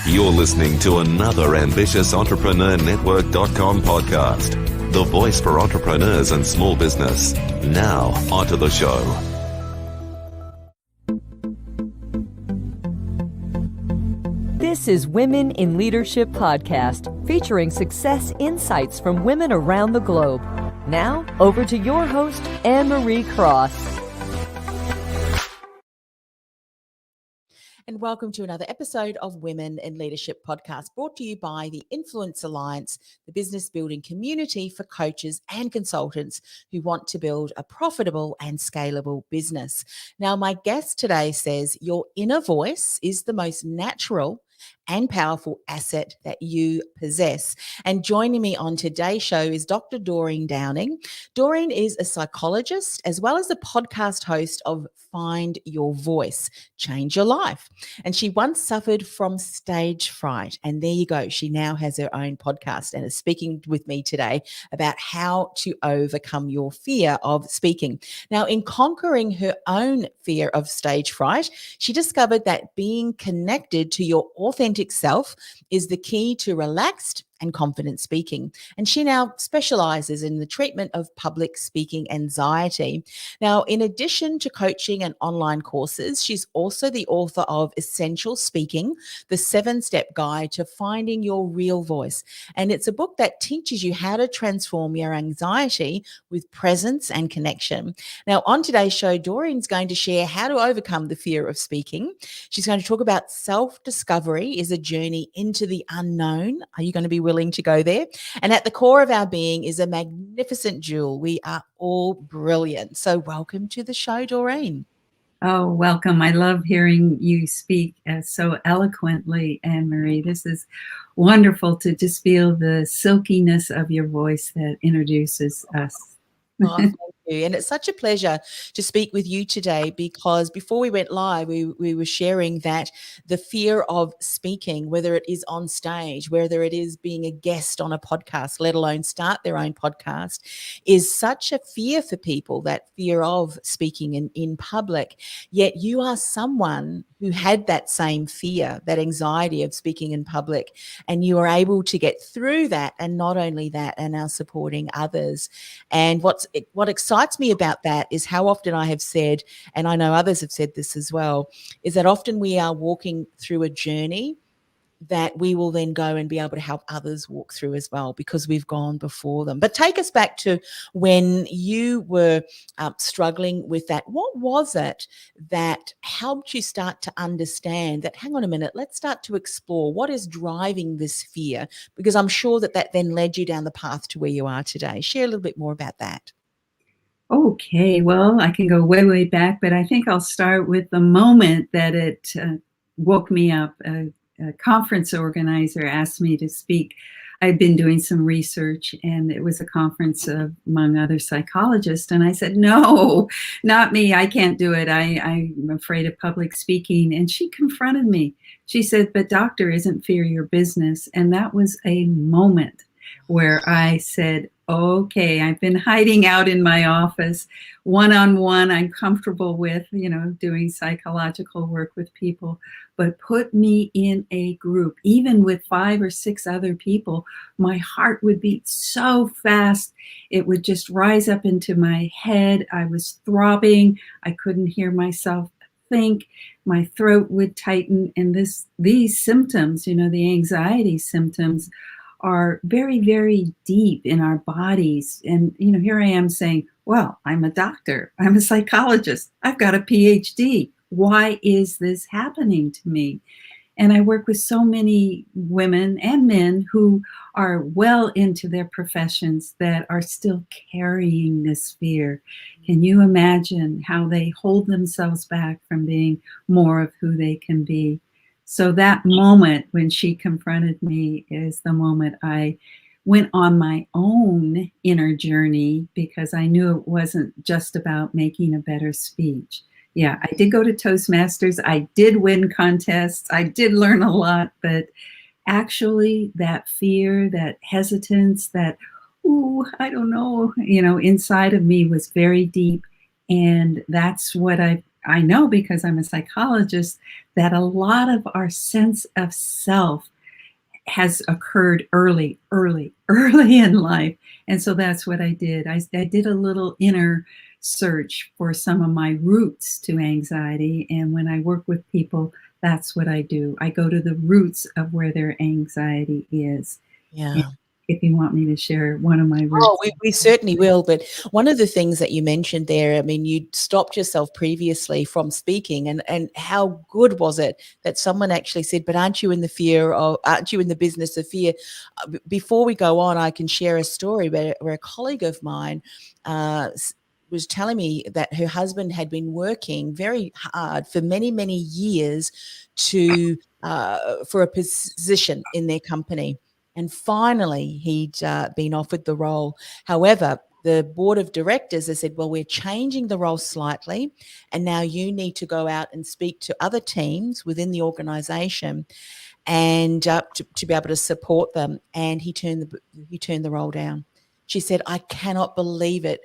You're listening to another ambitious Entrepreneur Network.com podcast, the voice for entrepreneurs and small business. Now, onto the show. This is Women in Leadership Podcast, featuring success insights from women around the globe. Now, over to your host, Anne-Marie Cross. And welcome to another episode of Women in Leadership Podcast, brought to you by the Influence Alliance, the business building community for coaches and consultants who want to build a profitable and scalable business. Now, my guest today says your inner voice is the most natural and powerful asset that you possess. And joining me on today's show is Dr. Doreen Downing. Doreen is a psychologist as well as the podcast host of Find Your Voice, Change Your Life. And she once suffered from stage fright. And there you go. She now has her own podcast and is speaking with me today about how to overcome your fear of speaking. Now, in conquering her own fear of stage fright, she discovered that being connected to your authentic self is the key to relaxed and confident speaking. And she now specializes in the treatment of public speaking anxiety. Now, in addition to coaching and online courses, she's also the author of Essential Speaking, the 7-step guide to finding your real voice. And it's a book that teaches you how to transform your anxiety with presence and connection. Now, on today's show, Doreen's going to share how to overcome the fear of speaking. She's going to talk about self-discovery is a journey into the unknown. Are you going to be willing to go there? And at the core of our being is a magnificent jewel. We are all brilliant. So welcome to the show, Doreen. Oh, welcome. I love hearing you speak so eloquently, Anne-Marie. This is wonderful to just feel the silkiness of your voice that introduces us. Oh, thank you. And it's such a pleasure to speak with you today, because before we went live, we were sharing that the fear of speaking, whether it is on stage, whether it is being a guest on a podcast, let alone start their own podcast, is such a fear for people, that fear of speaking in public. Yet you are someone who had that same fear, that anxiety of speaking in public, and you are able to get through that, and not only that, and are supporting others. And what excites me about that is how often I have said, and I know others have said this as well, is that often we are walking through a journey that we will then go and be able to help others walk through as well, because we've gone before them. But take us back to when you were struggling with that. What was it that helped you start to understand that, hang on a minute, let's start to explore what is driving this fear? Because I'm sure that then led you down the path to where you are today. Share a little bit more about that. Okay, well, I can go way, way back, but I think I'll start with the moment that it woke me up. A conference organizer asked me to speak. I'd been doing some research, and it was a conference among other psychologists. And I said, no, not me. I can't do it. I'm afraid of public speaking. And she confronted me. She said, but doctor, isn't fear your business? And that was a moment where I said, okay, I've been hiding out in my office one-on-one. I'm comfortable with, doing psychological work with people, but put me in a group, even with 5 or 6 other people, my heart would beat so fast. It would just rise up into my head. I was throbbing. I couldn't hear myself think. My throat would tighten. And these symptoms, the anxiety symptoms, are very, very deep in our bodies. And, here I am saying, well, I'm a doctor. I'm a psychologist. I've got a PhD. Why is this happening to me? And I work with so many women and men who are well into their professions that are still carrying this fear. Can you imagine how they hold themselves back from being more of who they can be? So that moment when she confronted me is the moment I went on my own inner journey, because I knew it wasn't just about making a better speech. Yeah, I did go to Toastmasters. I did win contests. I did learn a lot, but actually that fear, that hesitance, that, I don't know, inside of me was very deep. And that's what I've I know because I'm a psychologist that a lot of our sense of self has occurred early in life. And so that's what I did. I did a little inner search for some of my roots to anxiety. And when I work with people, that's what I do. I go to the roots of where their anxiety is. Yeah. And if you want me to share one of my roots. Oh, we certainly will. But one of the things that you mentioned there, I mean, you stopped yourself previously from speaking, and how good was it that someone actually said, but aren't you in the business of fear? Before we go on, I can share a story where a colleague of mine was telling me that her husband had been working very hard for many, many years for a position in their company. And finally, he'd been offered the role. However, the board of directors has said, well, we're changing the role slightly, and now you need to go out and speak to other teams within the organization and to be able to support them. And he turned the role down. She said, I cannot believe it.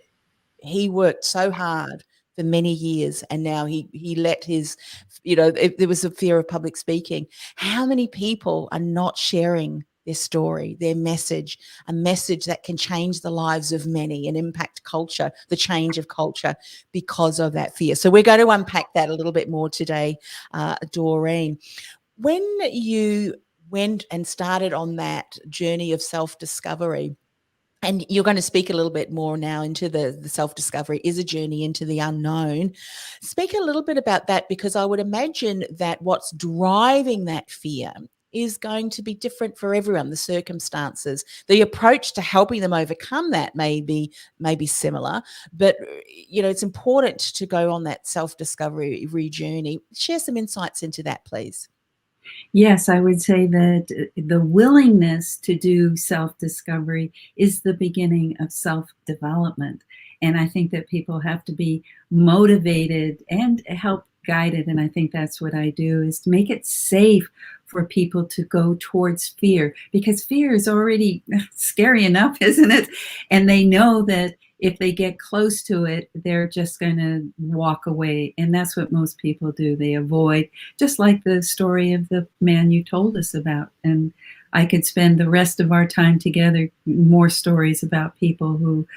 He worked so hard for many years, and now he let his, there was a fear of public speaking. How many people are not sharing their story, their message, a message that can change the lives of many and impact culture, the change of culture because of that fear? So we're going to unpack that a little bit more today, Doreen. When you went and started on that journey of self-discovery, and you're going to speak a little bit more now into the self-discovery is a journey into the unknown. Speak a little bit about that, because I would imagine that what's driving that fear is going to be different for everyone. The circumstances, the approach to helping them overcome that may be similar, but it's important to go on that self-discovery journey. Share some insights into that, please. Yes, I would say that the willingness to do self-discovery is the beginning of self-development. And I think that people have to be motivated and help guided. And I think that's what I do, is to make it safe for people to go towards fear, because fear is already scary enough, isn't it? And they know that if they get close to it, they're just going to walk away. And that's what most people do. They avoid, just like the story of the man you told us about. And I could spend the rest of our time together, more stories about people who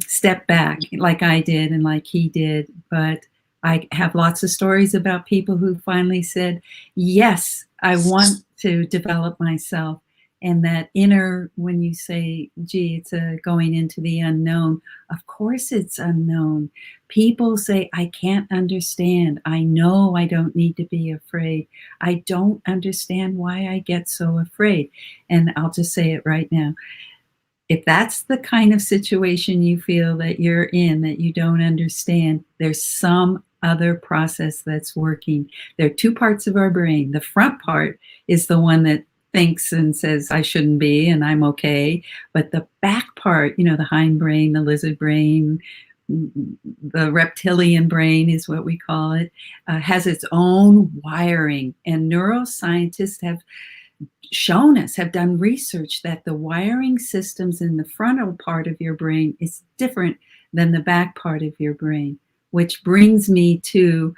step back like I did and like he did. But I have lots of stories about people who finally said, yes, I want to develop myself. And that inner, when you say, gee, it's going into the unknown, of course it's unknown. People say, I can't understand. I know I don't need to be afraid. I don't understand why I get so afraid. And I'll just say it right now. If that's the kind of situation you feel that you're in, that you don't understand, there's some other process that's working. There are two parts of our brain. The front part is the one that thinks and says, I shouldn't be, and I'm okay. But the back part, the hindbrain, the lizard brain, the reptilian brain is what we call it, has its own wiring. And neuroscientists have shown us, have done research that the wiring systems in the frontal part of your brain is different than the back part of your brain, which brings me to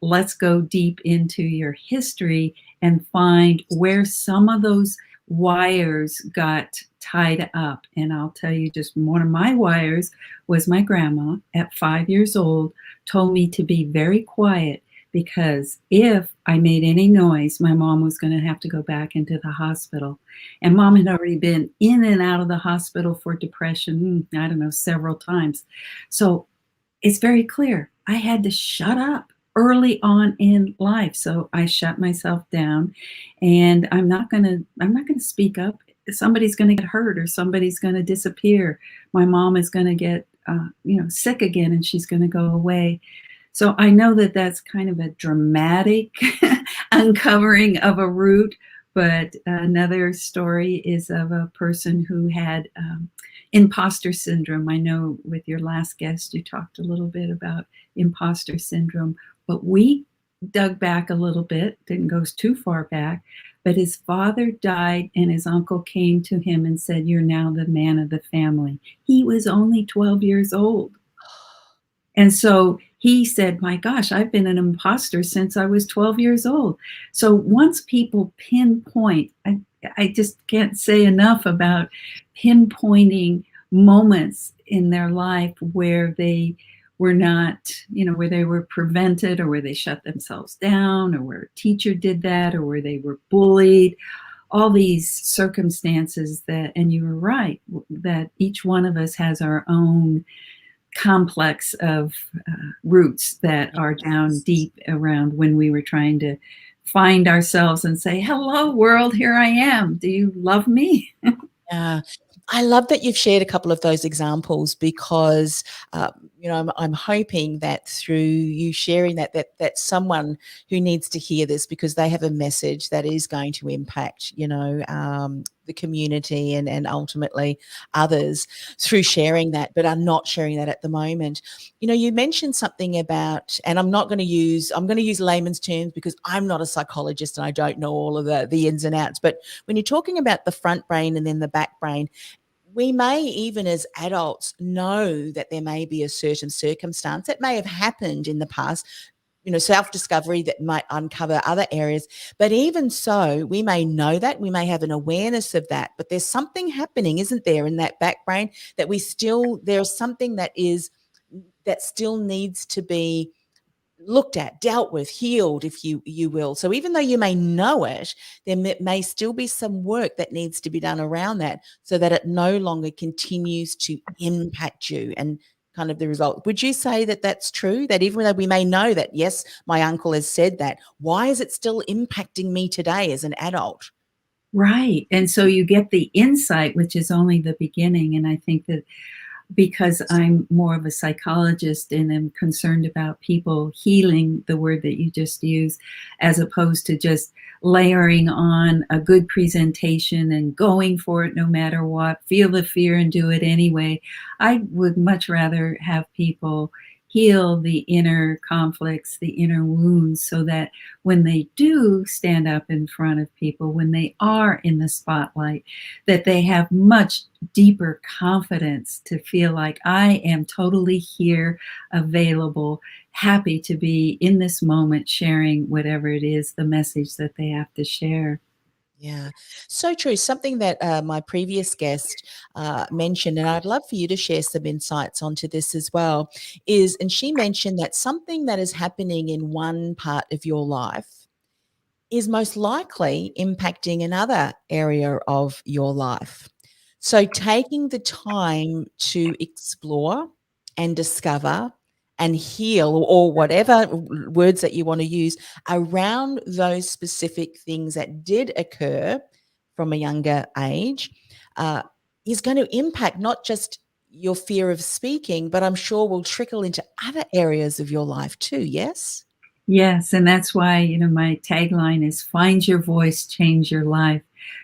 let's go deep into your history and find where some of those wires got tied up. And I'll tell you, just one of my wires was my grandma at 5 years old told me to be very quiet, because if I made any noise, my mom was going to have to go back into the hospital. And mom had already been in and out of the hospital for depression, I don't know, several times. So it's very clear. I had to shut up early on in life. So I shut myself down, and I'm not going to speak up. Somebody's going to get hurt, or somebody's going to disappear. My mom is going to get, sick again, and she's going to go away. So I know that that's kind of a dramatic uncovering of a root, but another story is of a person who had imposter syndrome. I know with your last guest, you talked a little bit about imposter syndrome, but we dug back a little bit, didn't go too far back, but his father died and his uncle came to him and said, you're now the man of the family. He was only 12 years old. And so he said, my gosh, I've been an imposter since I was 12 years old. So once people pinpoint, I just can't say enough about pinpointing moments in their life where they were not, where they were prevented, or where they shut themselves down, or where a teacher did that, or where they were bullied. All these circumstances and you were right, that each one of us has our own complex of roots that are down deep around when we were trying to find ourselves and say, hello world, here I am. Do you love me? Yeah. I love that you've shared a couple of those examples, because, I'm hoping that through you sharing that someone who needs to hear this, because they have a message that is going to impact, the community and ultimately others through sharing that, but are not sharing that at the moment. You mentioned something about, and I'm going to use layman's terms because I'm not a psychologist and I don't know all of the ins and outs. But when you're talking about the front brain and then the back brain, we may, even as adults, know that there may be a certain circumstance that may have happened in the past, self-discovery that might uncover other areas. But even so, we may know that, we may have an awareness of that, but there's something happening, isn't there, in that back brain that there's something that still needs to be looked at, dealt with, healed, if you will. So even though you may know it, there may still be some work that needs to be done around that, so that it no longer continues to impact you and kind of the result. Would you say that that's true? That even though we may know that, yes, my uncle has said that, why is it still impacting me today as an adult? Right. And so you get the insight, which is only the beginning. And I think that because I'm more of a psychologist and am concerned about people healing, the word that you just used, as opposed to just layering on a good presentation and going for it no matter what, feel the fear and do it anyway. I would much rather have people heal the inner conflicts, the inner wounds, so that when they do stand up in front of people, when they are in the spotlight, that they have much deeper confidence to feel like, I am totally here, available, happy to be in this moment, sharing whatever it is, the message that they have to share. Yeah, so true. Something that my previous guest mentioned, and I'd love for you to share some insights onto this as well, and she mentioned that something that is happening in one part of your life is most likely impacting another area of your life. So taking the time to explore and discover and heal, or whatever words that you want to use, around those specific things that did occur from a younger age, is going to impact not just your fear of speaking, but I'm sure will trickle into other areas of your life too. Yes? Yes, and that's why, my tagline is find your voice, change your life,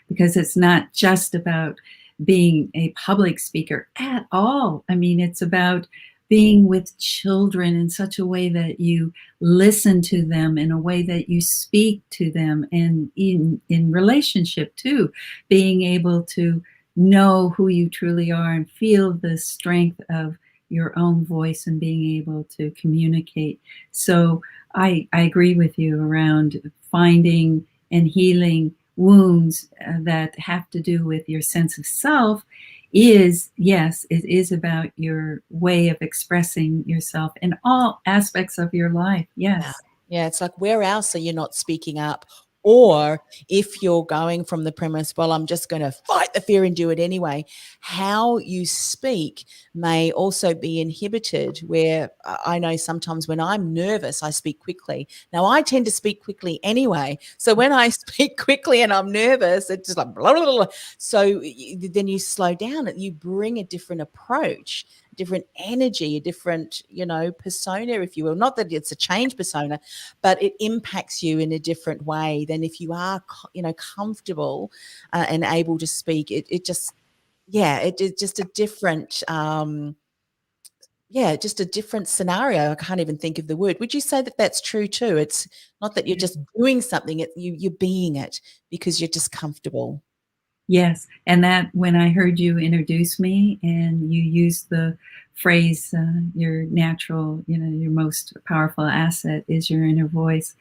because it's not just about being a public speaker at all. I mean, it's about being with children in such a way that you listen to them, in a way that you speak to them, and in relationship too, being able to know who you truly are and feel the strength of your own voice and being able to communicate. So I agree with you around finding and healing wounds that have to do with your sense of self. Yes, it is about your way of expressing yourself in all aspects of your life. Yes. Yeah, it's like, where else are you not speaking up? Or if you're going from the premise, well, I'm just going to fight the fear and do it anyway, how you speak may also be inhibited, where I know sometimes when I'm nervous, I speak quickly. Now, I tend to speak quickly anyway. So when I speak quickly and I'm nervous, it's just like blah, blah, blah. So then you slow down and you bring a different approach, different energy, a different, persona, if you will. Not that it's a change persona, but it impacts you in a different way than if you are, comfortable and able to speak. It's just a different, just a different scenario. I can't even think of the word. Would you say that that's true too? It's not that you're just doing something; you're being it because you're just comfortable. Yes. And that when I heard you introduce me and you used the phrase, your natural, your most powerful asset is your inner voice,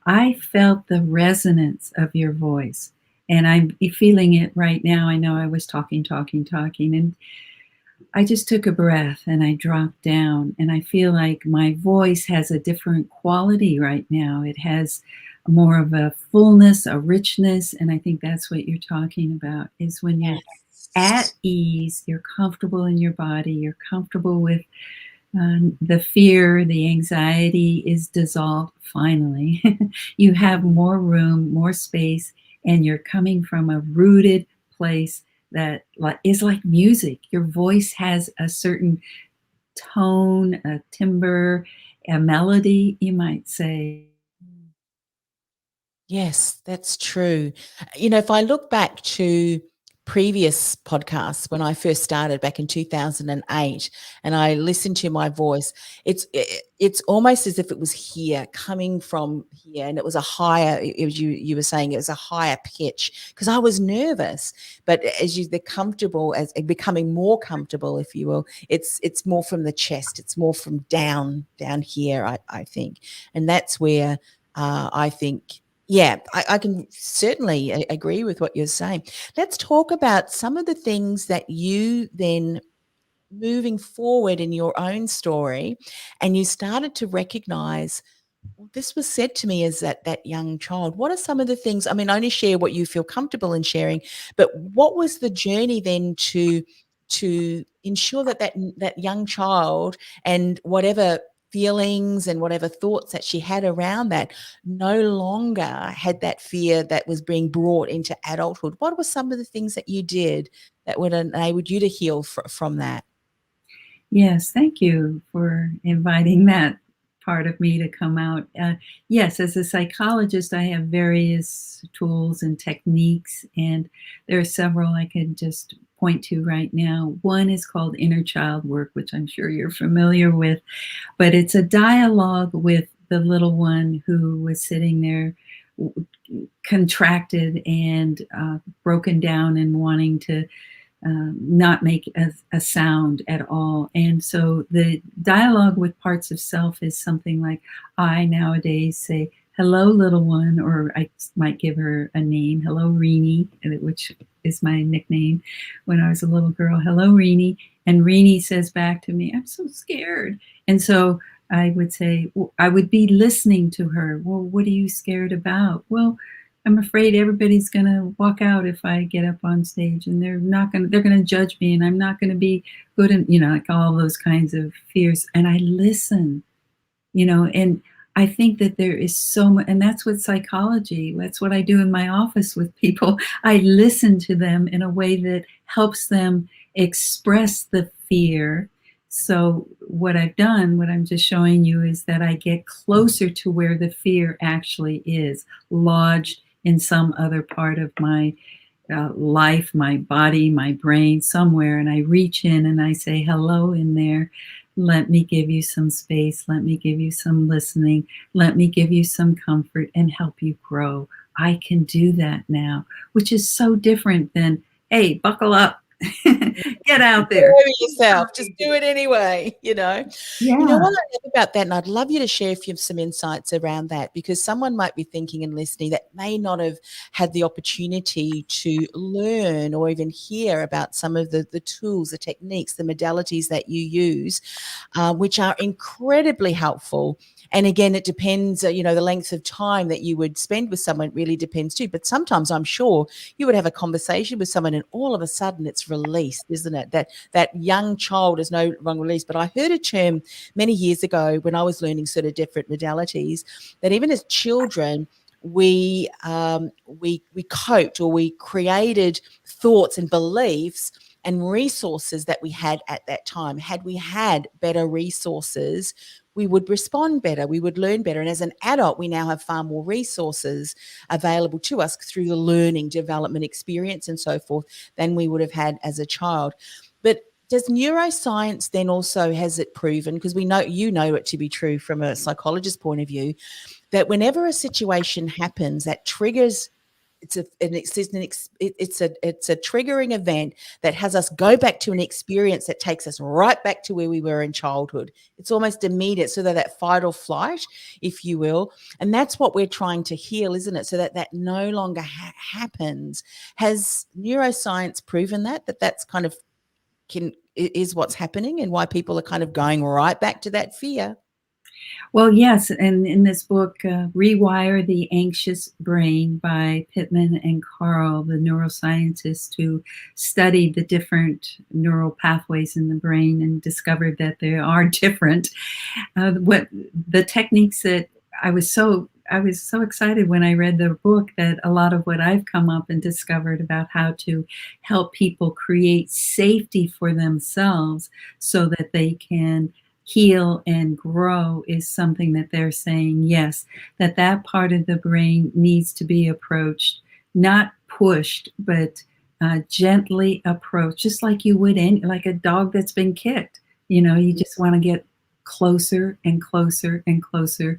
I felt the resonance of your voice. And I'm feeling it right now. I know I was talking, and I just took a breath and I dropped down, and I feel like my voice has a different quality right now. It has more of a fullness, a richness, and I think that's what you're talking about, is when you're at ease, you're comfortable in your body, you're comfortable with the fear, the anxiety is dissolved finally. You have more room, more space, and you're coming from a rooted place that is like music. Your voice has a certain tone, a timbre, a melody, you might say. Yes, that's true. If I look back to previous podcasts when I first started back in 2008 and I listened to my voice, it's almost as if it was here, coming from here, and it was a higher, as you were saying, it was a higher pitch because I was nervous. But as they're comfortable, as becoming more comfortable, if you will, it's more from the chest, it's more from down here, I think. And that's where I think, yeah, I can certainly agree with what you're saying. Let's talk about some of the things that you then, moving forward in your own story, and you started to recognize, well, this was said to me as that young child. What are some of the things? I mean, only share what you feel comfortable in sharing, but what was the journey then to ensure that young child, and whatever feelings and whatever thoughts that she had around that, no longer had that fear that was being brought into adulthood? What were some of the things that you did that would enable you to heal from that? Yes, thank you for inviting that part of me to come out. Yes, as a psychologist, I have various tools and techniques, and there are several I can just point to right now. One is called inner child work, which I'm sure you're familiar with, but it's a dialogue with the little one who was sitting there contracted and broken down and wanting to not make a sound at all. And so the dialogue with parts of self is something like, I nowadays say, hello, little one, or I might give her a name, hello, Reenie, which is my nickname when I was a little girl, hello, Reenie. And Reenie says back to me, I'm so scared. And so I would say, I would be listening to her. Well, what are you scared about? Well, I'm afraid everybody's going to walk out if I get up on stage, and they're going to judge me, and I'm not going to be good. And, like all those kinds of fears. And I listen, and I think that there is so much, and that's what psychology, that's what I do in my office with people. I listen to them in a way that helps them express the fear. So what I've done, what I'm just showing you, is that I get closer to where the fear actually is, lodged in some other part of my life, my body, my brain, somewhere. And I reach in and I say, hello in there. Let me give you some space. Let me give you some listening. Let me give you some comfort and help you grow. I can do that now, which is so different than, hey, buckle up. Get out there. Yourself. Just do it anyway, Yeah. What I love about that, and I'd love you to share some insights around that, because someone might be thinking and listening that may not have had the opportunity to learn or even hear about some of the tools, the techniques, the modalities that you use, which are incredibly helpful. And again, it depends, the length of time that you would spend with someone really depends too. But sometimes I'm sure you would have a conversation with someone and all of a sudden it's released, isn't it? That young child is no longer released. But I heard a term many years ago when I was learning sort of different modalities, that even as children, we coped, or we created thoughts and beliefs and resources that we had at that time. Had we had better resources, we would respond better, we would learn better. And as an adult, we now have far more resources available to us through the learning, development experience and so forth than we would have had as a child. But does neuroscience then also, has it proven, because we know it to be true from a psychologist's point of view, that whenever a situation happens that triggers it's a triggering event that has us go back to an experience that takes us right back to where we were in childhood. It's almost immediate, so that fight or flight, if you will, and that's what we're trying to heal, isn't it? So that no longer happens. Has neuroscience proven that that's kind of is what's happening, and why people are kind of going right back to that fear? Well, yes, and in this book, Rewire the Anxious Brain by Pittman and Carl, the neuroscientists who studied the different neural pathways in the brain and discovered that they are different. What the techniques that I was so excited when I read the book, that a lot of what I've come up and discovered about how to help people create safety for themselves so that they can heal and grow is something that they're saying, yes, that part of the brain needs to be approached, not pushed, but gently approached, just like you would like a dog that's been kicked. You just want to get closer and closer and closer,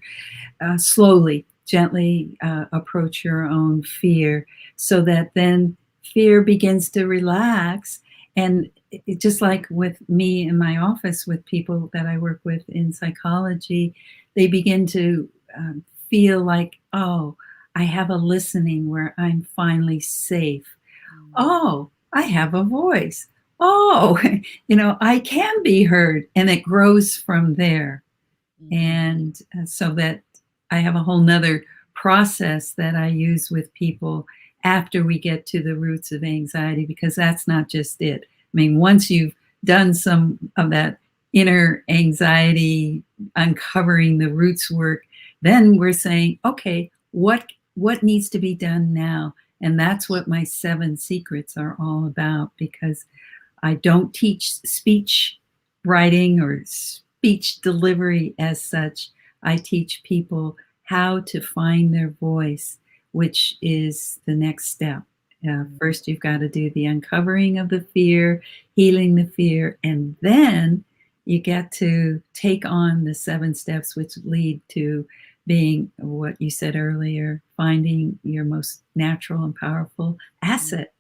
slowly, gently approach your own fear, so that then fear begins to relax. And just like with me in my office with people that I work with in psychology, they begin to feel like, oh, I have a listening where I'm finally safe. Oh, I have a voice. Oh, I can be heard. And it grows from there. And so that I have a whole nother process that I use with people after we get to the roots of anxiety, because that's not just it. I mean, once you've done some of that inner anxiety, uncovering the roots work, then we're saying, okay, what needs to be done now? And that's what my 7 secrets are all about, because I don't teach speech writing or speech delivery as such. I teach people how to find their voice, which is the next step. First, you've got to do the uncovering of the fear, healing the fear, and then you get to take on the 7 steps, which lead to being what you said earlier, finding your most natural and powerful asset.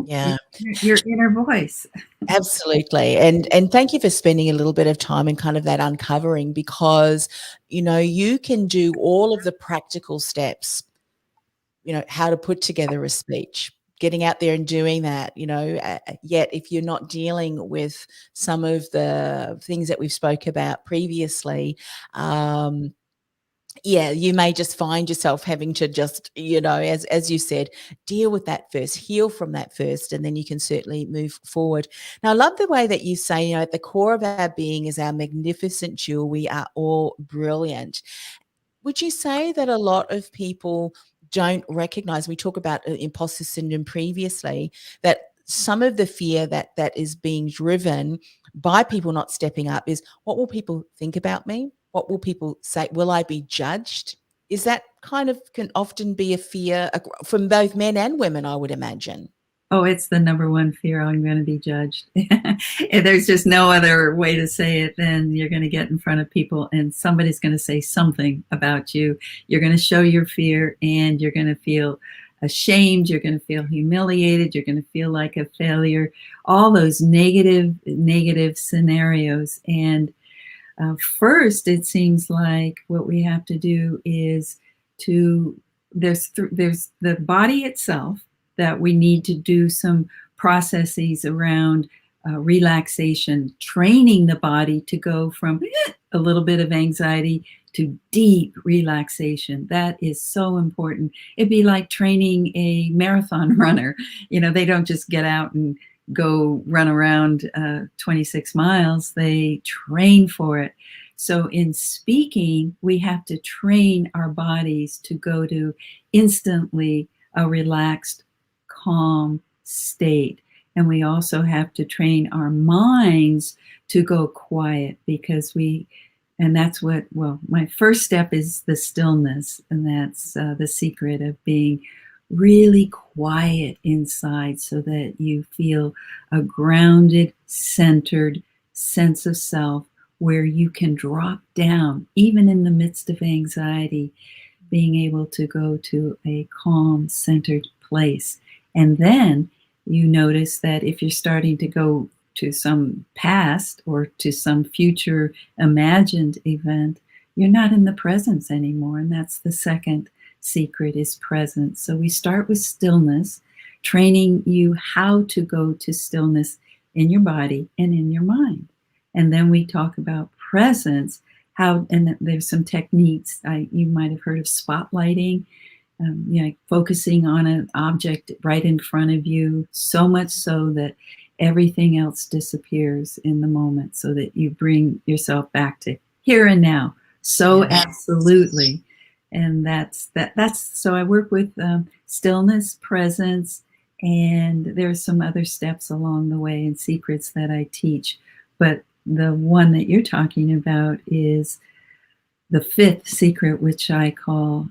Yeah. Your inner voice. Absolutely. And thank you for spending a little bit of time in kind of that uncovering, because, you can do all of the practical steps, how to put together a speech, getting out there and doing that, yet if you're not dealing with some of the things that we've spoke about previously, you may just find yourself having to just, as you said, deal with that first, heal from that first, and then you can certainly move forward. Now, I love the way that you say, at the core of our being is our magnificent jewel. We are all brilliant. Would you say that a lot of people don't recognize, we talk about imposter syndrome previously, that some of the fear that is being driven by people not stepping up is, what will people think about me? What will people say? Will I be judged? Is that kind of, can often be a fear from both men and women, I would imagine. Oh, it's the number one fear. I'm going to be judged. There's just no other way to say it than you're going to get in front of people and somebody's going to say something about you. You're going to show your fear and you're going to feel ashamed. You're going to feel humiliated. You're going to feel like a failure. All those negative scenarios. And first, it seems like what we have to do is there's the body itself, that we need to do some processes around relaxation, training the body to go from a little bit of anxiety to deep relaxation. That is so important. It'd be like training a marathon runner. They don't just get out and go run around 26 miles. They train for it. So in speaking, we have to train our bodies to go to instantly a relaxed, calm state. And we also have to train our minds to go quiet, because my first step is the stillness. And that's the secret of being really quiet inside, so that you feel a grounded, centered sense of self where you can drop down, even in the midst of anxiety, being able to go to a calm, centered place. And then you notice that if you're starting to go to some past or to some future imagined event, you're not in the presence anymore. And that's the second secret, is presence. So we start with stillness, training you how to go to stillness in your body and in your mind. And then we talk about presence, and there's some techniques. You might have heard of spotlighting, focusing on an object right in front of you, so much so that everything else disappears in the moment, so that you bring yourself back to here and now. So absolutely. And that's so I work with stillness, presence, and there's some other steps along the way and secrets that I teach. But the one that you're talking about is the fifth secret, which I call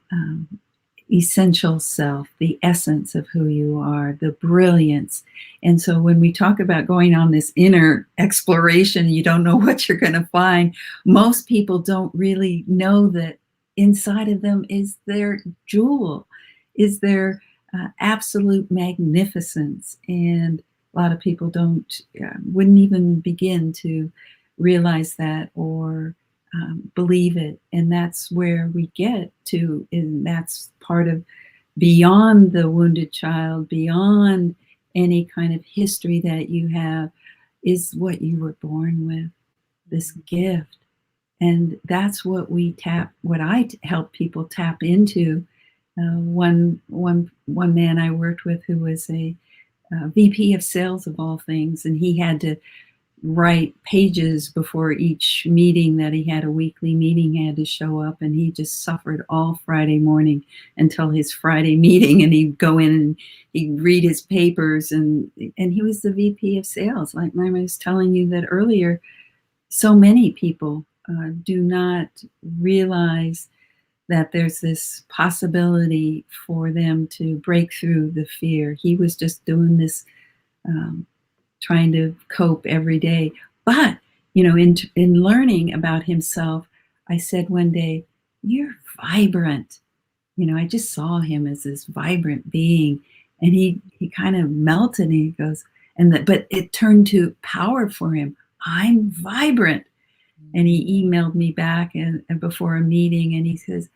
essential self, the essence of who you are, the brilliance. And so when we talk about going on this inner exploration, you don't know what you're going to find. Most people don't really know that inside of them is their jewel, is their absolute magnificence. And a lot of people wouldn't even begin to realize that or believe it. And that's where we get to, and that's part of beyond the wounded child, beyond any kind of history that you have, is what you were born with, this gift. And that's what I help people tap into. One man I worked with who was a VP of sales of all things, and he had to write pages before each meeting that he had, a weekly meeting. He had to show up, and he just suffered all Friday morning until his Friday meeting, and he'd go in and he'd read his papers, and he was the VP of sales. Like I was telling you that earlier, so many people do not realize that there's this possibility for them to break through the fear. He was just doing this, trying to cope every day. But, in learning about himself, I said one day, "You're vibrant." I just saw him as this vibrant being, and he kind of melted, and he goes, but it turned to power for him. "I'm vibrant." And he emailed me back and before a meeting, and he says,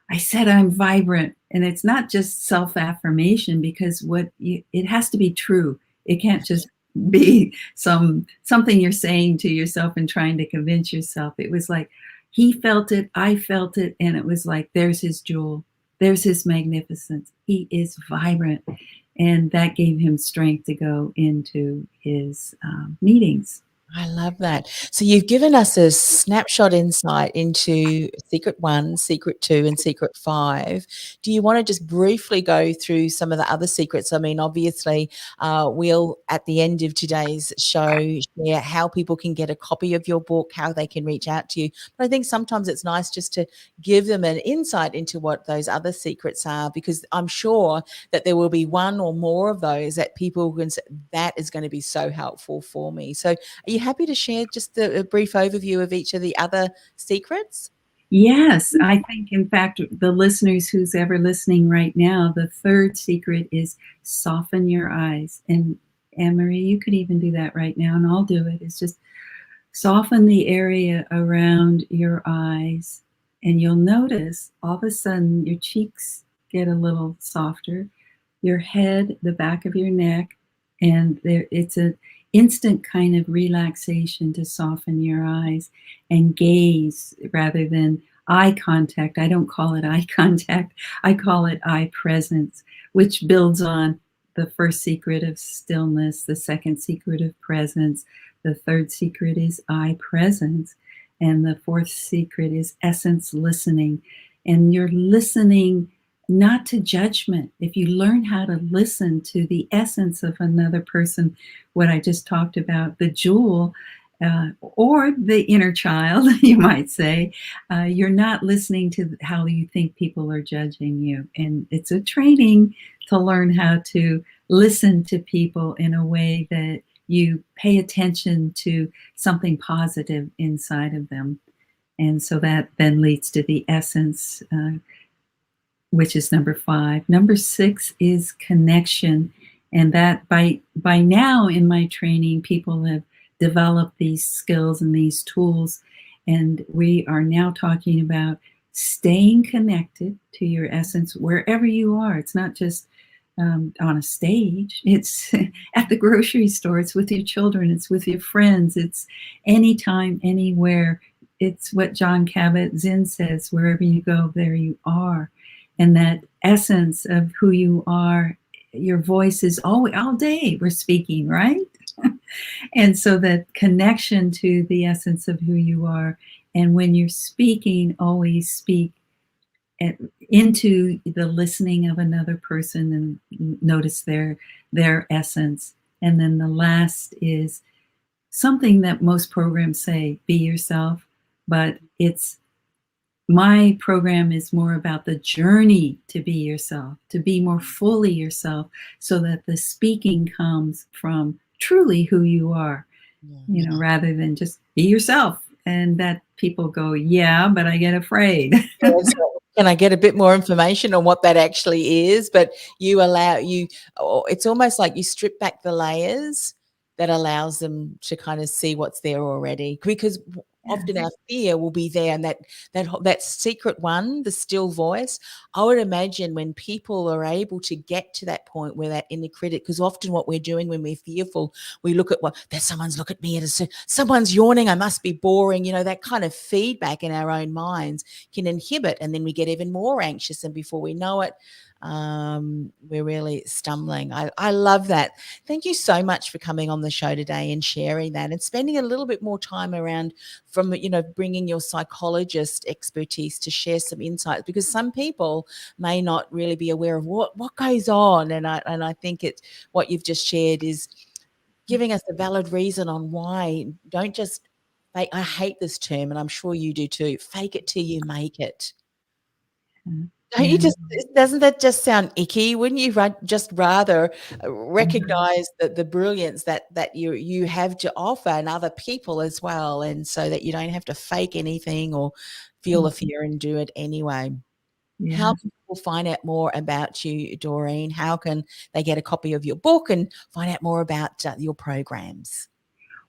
"I said I'm vibrant." And it's not just self-affirmation, because it has to be true. It can't just be something you're saying to yourself and trying to convince yourself. It was like he felt it, I felt it, and it was like, there's his jewel, there's his magnificence. He is vibrant. And that gave him strength to go into his meetings. I love that. So you've given us a snapshot insight into secret 1, secret 2, and secret 5. Do you want to just briefly go through some of the other secrets? I mean, obviously, we'll, at the end of today's show, share how people can get a copy of your book, how they can reach out to you. But I think sometimes it's nice just to give them an insight into what those other secrets are, because I'm sure that there will be one or more of those that people can say, that is going to be so helpful for me. So are you happy to share just a brief overview of each of the other secrets? Yes, I think, in fact, the listeners who's ever listening right now, the third secret is soften your eyes. And Anne-Marie, you could even do that right now, and I'll do it. It's just soften the area around your eyes, and you'll notice all of a sudden your cheeks get a little softer, your head, the back of your neck, and it's an instant kind of relaxation to soften your eyes and gaze rather than eye contact. I don't call it eye contact. I call it eye presence, which builds on the first secret of stillness, the second secret of presence. The third secret is eye presence. And the fourth secret is essence listening. And you're listening not to judgment. If you learn how to listen to the essence of another person, what I just talked about, the jewel, or the inner child, you might say, you're not listening to how you think people are judging you. And it's a training to learn how to listen to people in a way that you pay attention to something positive inside of them. And so that then leads to the essence which is number 5. Number 6 is connection. And that by now in my training, people have developed these skills and these tools. And we are now talking about staying connected to your essence wherever you are. It's not just on a stage. It's at the grocery store. It's with your children. It's with your friends. It's anytime, anywhere. It's what John Kabat-Zinn says, wherever you go, there you are. And that essence of who you are, your voice is always, all day we're speaking, right? And so that connection to the essence of who you are. And when you're speaking, always speak into the listening of another person and notice their essence. And then the last is something that most programs say, be yourself, but my program is more about the journey to be yourself, to be more fully yourself, so that the speaking comes from truly who you are, rather than just be yourself. And that people go, yeah, but I get afraid. Can I get a bit more information on what that actually is? But it's almost like you strip back the layers that allows them to kind of see what's there already. Because often our fear will be there, and that secret one, the still voice. I would imagine when people are able to get to that point where that inner critic, because often what we're doing when we're fearful, we look at there's someone's look at me, someone's yawning, I must be boring. That kind of feedback in our own minds can inhibit, and then we get even more anxious, and before we know it, we're really stumbling. I love that. Thank you so much for coming on the show today and sharing that, and spending a little bit more time around from bringing your psychologist expertise to share some insights, because some people may not really be aware of what goes on, and I think it's what you've just shared is giving us a valid reason on why. Don't just fake. I hate this term, and I'm sure you do too. Fake it till you make it. Don't you doesn't that just sound icky? Wouldn't you just rather recognize the brilliance that you have to offer and other people as well, and so that you don't have to fake anything or feel the fear and do it anyway? Yeah. How can people find out more about you, Doreen? How can they get a copy of your book and find out more about your programs?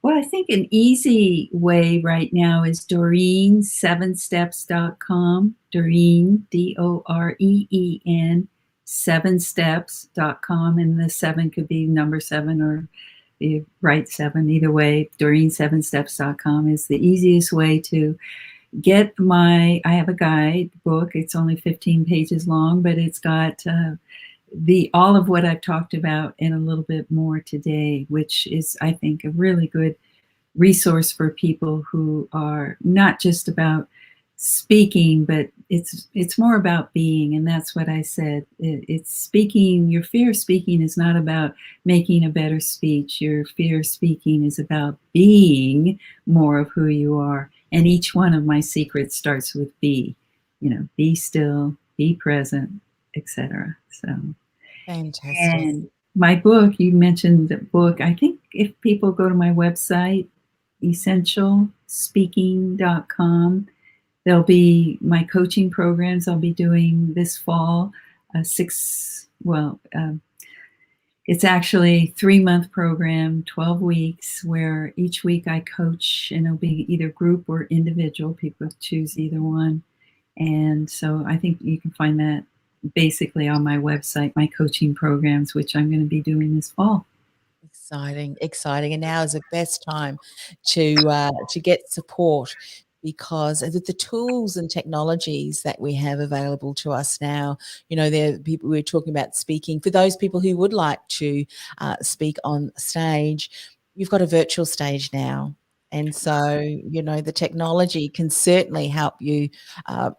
Well, I think an easy way right now is Doreen7steps.com. Doreen, Doreen, 7steps.com. And the 7 could be number 7 or the right 7. Either way, Doreen7steps.com is the easiest way to get I have a guide book. It's only 15 pages long, but it's got all of what I've talked about and a little bit more today, which is, I think, a really good resource for people who are not just about speaking, but it's more about being. And that's what I said. It's speaking. Your fear of speaking is not about making a better speech. Your fear of speaking is about being more of who you are. And each one of my secrets starts with be. Be still, be present, etc. So fantastic. And my book, you mentioned the book. I think if people go to my website, essentialspeaking.com, there'll be my coaching programs I'll be doing this fall. It's actually 3-month program, 12 weeks, where each week I coach, and it'll be either group or individual. People choose either one. And so I think you can find that basically on my website, my coaching programs, which I'm going to be doing this fall. Exciting. And now is the best time to get support, because the tools and technologies that we have available to us now, there are people, we're talking about speaking. For those people who would like to speak on stage, you've got a virtual stage now. And so, the technology can certainly help you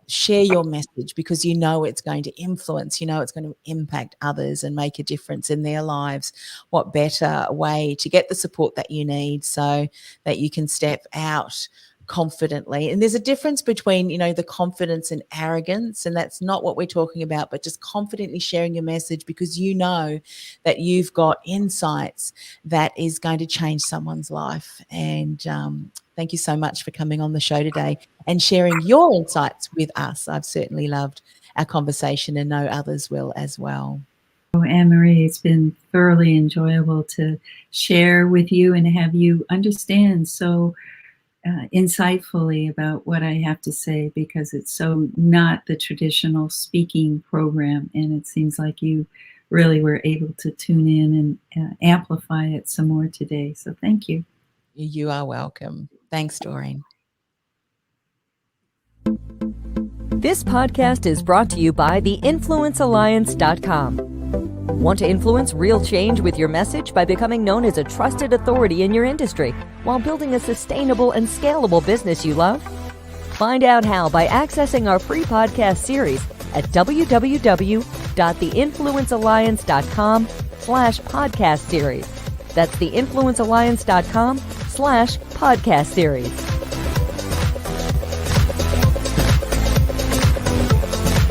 share your message, because it's going to influence, it's going to impact others and make a difference in their lives. What better way to get the support that you need so that you can step out confidently? And there's a difference between, the confidence and arrogance, and that's not what we're talking about, but just confidently sharing your message because that you've got insights that is going to change someone's life. And thank you so much for coming on the show today and sharing your insights with us. I've certainly loved our conversation, and know others will as well. Oh, Anne-Marie, it's been thoroughly enjoyable to share with you and have you understand so insightfully about what I have to say, because it's so not the traditional speaking program, and it seems like you really were able to tune in and amplify it some more today. So thank you. You are welcome. Thanks, Doreen. This podcast is brought to you by theinfluencealliance.com. Want to influence real change with your message by becoming known as a trusted authority in your industry while building a sustainable and scalable business you love? Find out how by accessing our free podcast series at www.theinfluencealliance.com/podcast series. That's theinfluencealliance.com/podcast series.